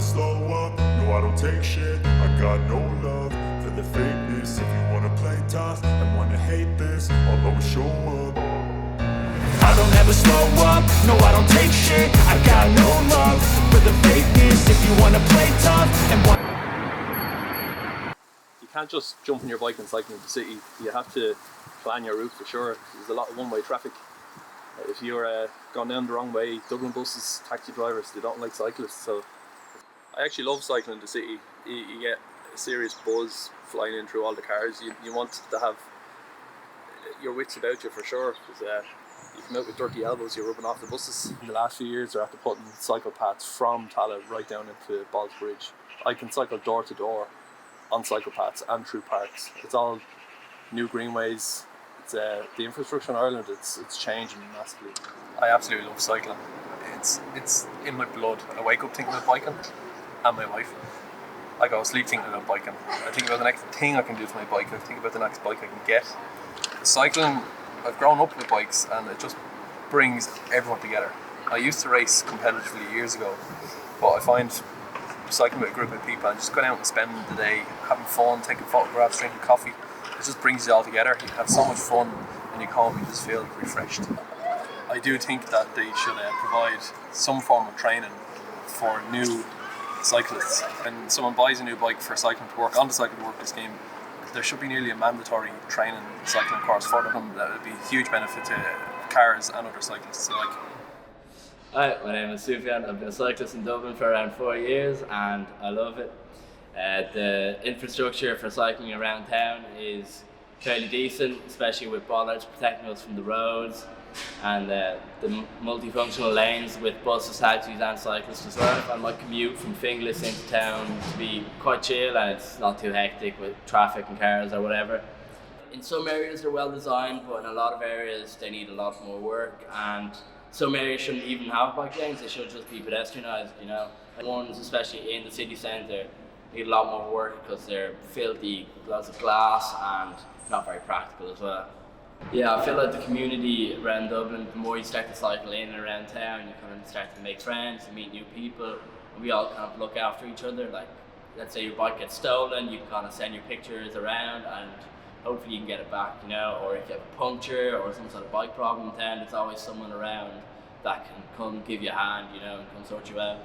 slow up, no I don't take shit. I got no love for the fakeness. If you wanna play tough and wanna hate this, I'll always show up. I don't ever slow up, no I don't take shit. I got no love for the fakeness. If you wanna play tough and want... You can't just jump on your bike and cycle in the city. You have to plan your route for sure. There's a lot of one-way traffic. If you're going down the wrong way, Dublin buses, taxi drivers, they don't like cyclists. So I actually love cycling in the city. You get a serious buzz flying in through all the cars. You want to have your wits about you for sure, because you come out with dirty elbows, you're rubbing off the buses. In the last few years, they're after putting cycle paths from Tala right down into Ballsbridge. I can cycle door to door on cycle paths and through parks. It's all new greenways. It's the infrastructure in Ireland. It's changing massively. I absolutely love cycling. It's in my blood. I wake up thinking about biking, and my wife. I go to sleep thinking about biking. I think about the next thing I can do to my bike. I think about the next bike I can get. Cycling, I've grown up with bikes, and it just brings everyone together. I used to race competitively years ago, but I find cycling with a group of people and just going out and spending the day having fun, taking photographs, drinking coffee, it just brings you all together. You have so much fun, and you come home and you just feel refreshed. I do think that they should provide some form of training for new cyclists. When someone buys a new bike for cycling to work on the cycle to work scheme, there should be nearly a mandatory training cycling course for them. That would be a huge benefit to cars and other cyclists alike. Hi, my name is Sufjan. I've been a cyclist in Dublin for around 4 years and I love it. The infrastructure for cycling around town is fairly decent, especially with bollards protecting us from the roads, and the multifunctional lanes with buses, taxis and cyclists as well. I find my commute from Finglas into town to be quite chill, and it's not too hectic with traffic and cars or whatever. In some areas they're well designed, but in a lot of areas they need a lot more work, and some areas shouldn't even have bike lanes, they should just be pedestrianised, you know. Like ones especially in the city centre need a lot more work because they're filthy, lots of glass and not very practical as well. Yeah, I feel like the community around Dublin, the more you start to cycle in and around town, you kind of start to make friends, you meet new people, and we all kind of look after each other. Like, let's say your bike gets stolen, you can kind of send your pictures around and hopefully you can get it back, you know, or if you have a puncture or some sort of bike problem in town, there's always someone around that can come give you a hand, you know, and come sort you out.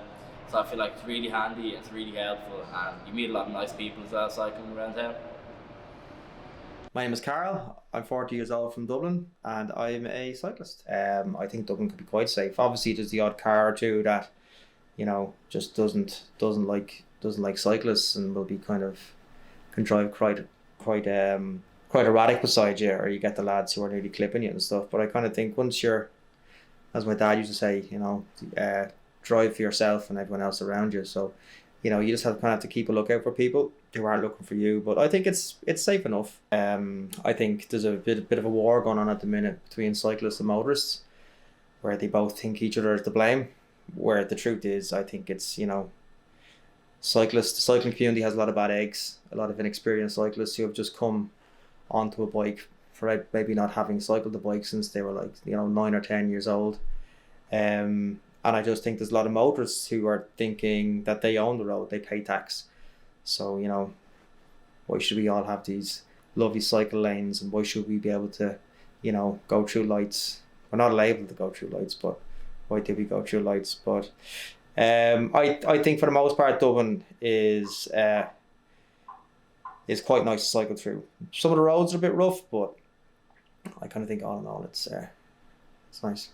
So I feel like it's really handy, it's really helpful, and you meet a lot of nice people as well cycling around town. My name is Carl. I'm 40 years old from Dublin and I'm a cyclist. I think Dublin could be quite safe. Obviously there's the odd car or two that, you know, just doesn't like cyclists and will be can drive quite erratic beside you, or you get the lads who are nearly clipping you and stuff. But I kind of think once you're, as my dad used to say, you know, drive for yourself and everyone else around you. So, you know, you just have to keep a lookout for people who aren't looking for you. But I think it's safe enough. I think there's a bit of a war going on at the minute between cyclists and motorists, where they both think each other is to blame. Where the truth is, I think it's, you know, the cycling community has a lot of bad eggs, a lot of inexperienced cyclists who have just come onto a bike for maybe not having cycled the bike since they were like, you know, 9 or 10 years old. And I just think there's a lot of motorists who are thinking that they own the road, they pay tax. So, you know, why should we all have these lovely cycle lanes, and why should we be able to, you know, go through lights? We're not able to go through lights, but why did we go through lights? But I think for the most part Dublin is quite nice to cycle through. Some of the roads are a bit rough, but I kind of think all in all it's nice.